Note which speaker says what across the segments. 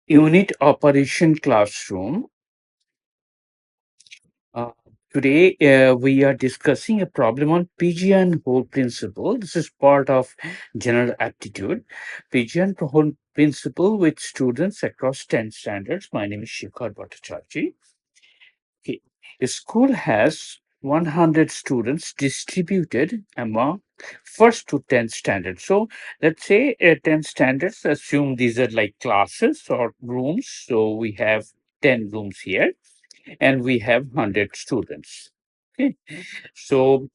Speaker 1: Unit Operation Classroom. Uh, Today, we are discussing a problem on pigeonhole principle. This is part of general aptitude. Pigeonhole principle with students across 10 standards. My name is Shikhar Bhattacharjee. Okay. A school has 100 students distributed among first to 10 standards. So let's say 10 standards, assume these are like classes or rooms. So we have 10 rooms here and we have 100 students. Okay. So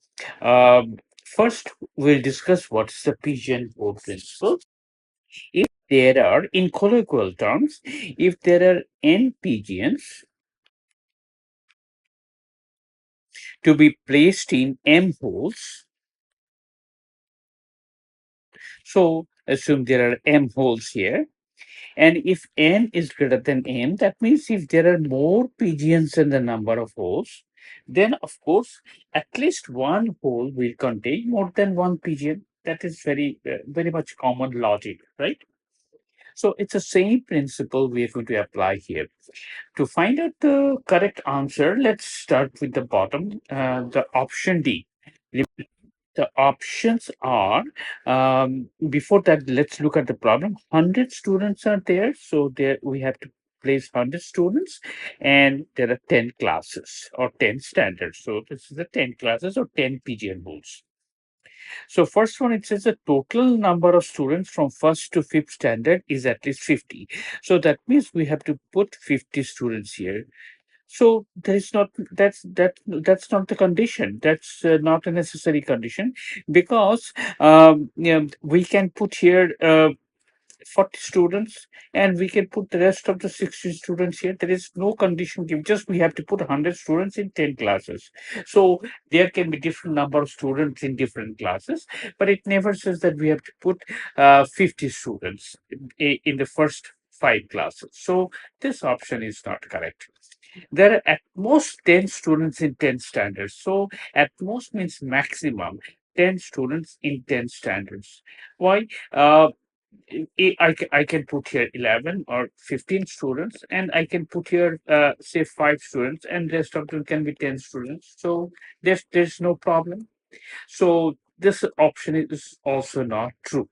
Speaker 1: first we'll discuss what is the pigeonhole principle. If there are, in colloquial terms, if there are n pigeons to be placed in M holes. So assume there are M holes here. And if n is greater than m, that means if there are more pigeons than the number of holes, then of course, at least one hole will contain more than one pigeon. That is very much common logic, right? So it's the same principle we are going to apply here. To find out the correct answer, let's start with the bottom, the option D. The options are, before that, let's look at the problem. 100 students are there. So there we have to place 100 students and there are 10 classes or 10 standards. So this is the 10 classes or 10 pigeonholes. So first one, it says the total number of students from first to fifth standard is at least 50. So that means we have to put 50 students here. So there is not that's not the condition. That's not a necessary condition because we can put here 40 students and we can put the rest of the 60 students here. There is no condition given. Just we have to put 100 students in 10 classes. So there can be different number of students in different classes, but it never says that we have to put 50 students in the first five classes. So this option is not correct. There are at most 10 students in 10 standards. So at most means maximum 10 students in 10 standards. Why? I can put here 11 or 15 students and I can put here say 5 students and rest of them can be 10 students. So there's no problem. So this option is also not true.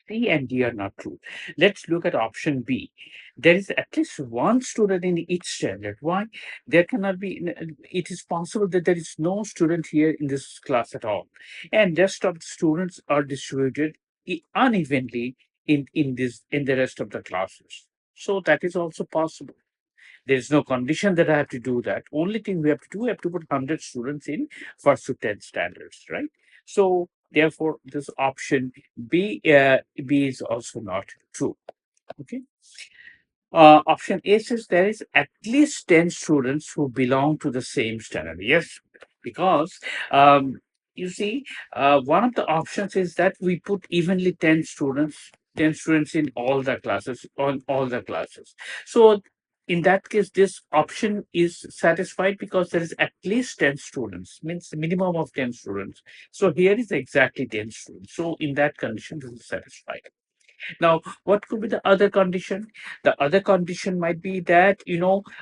Speaker 1: C and D are not true. Let's look at option B. There is at least one student in each standard. Why? There cannot be, it is possible that there is no student here in this class at all. And rest of the students are distributed unevenly in the rest of the classes. So that is also possible. There is no condition that I have to do that. Only thing we have to do, we have to put 100 students in first to 10 standards, right? So therefore, this option B is also not true. Okay. Option A says there is at least 10 students who belong to the same standard. Yes, because you see, one of the options is that we put evenly 10 students in all the classes, on all the classes. So in that case, this option is satisfied because there is at least 10 students, means minimum of 10 students. So here is exactly 10 students. So in that condition, this is satisfied. Now, what could be the other condition? The other condition might be that,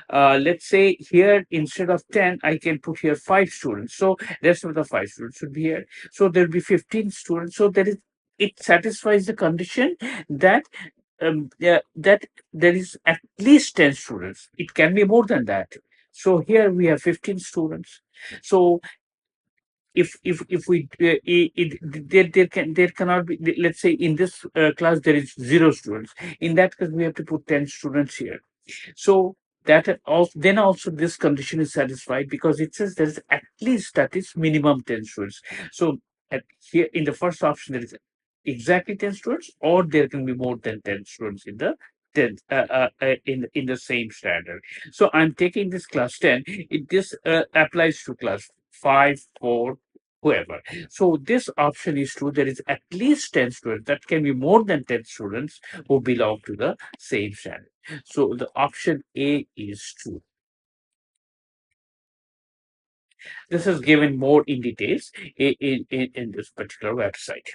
Speaker 1: let's say here instead of 10, I can put here 5 students. So rest of the 5 students should be here. So there'll be 15 students. So it satisfies the condition that yeah, that there is at least 10 students. It can be more than that. So here we have 15 students. So if we there cannot be, let's say in this class there is 0 students. In that case we have to put 10 students here. So that also, then also this condition is satisfied because it says there is at least, that is minimum 10 students. So here in the first option there is exactly 10 students or there can be more than 10 students in the 10 in the same standard. So I'm taking this class 10. This applies to class 5, 4, whoever. So this option is true. There is at least 10 students. That can be more than 10 students who belong to the same standard. So the option A is true. This is given more in details in this particular website.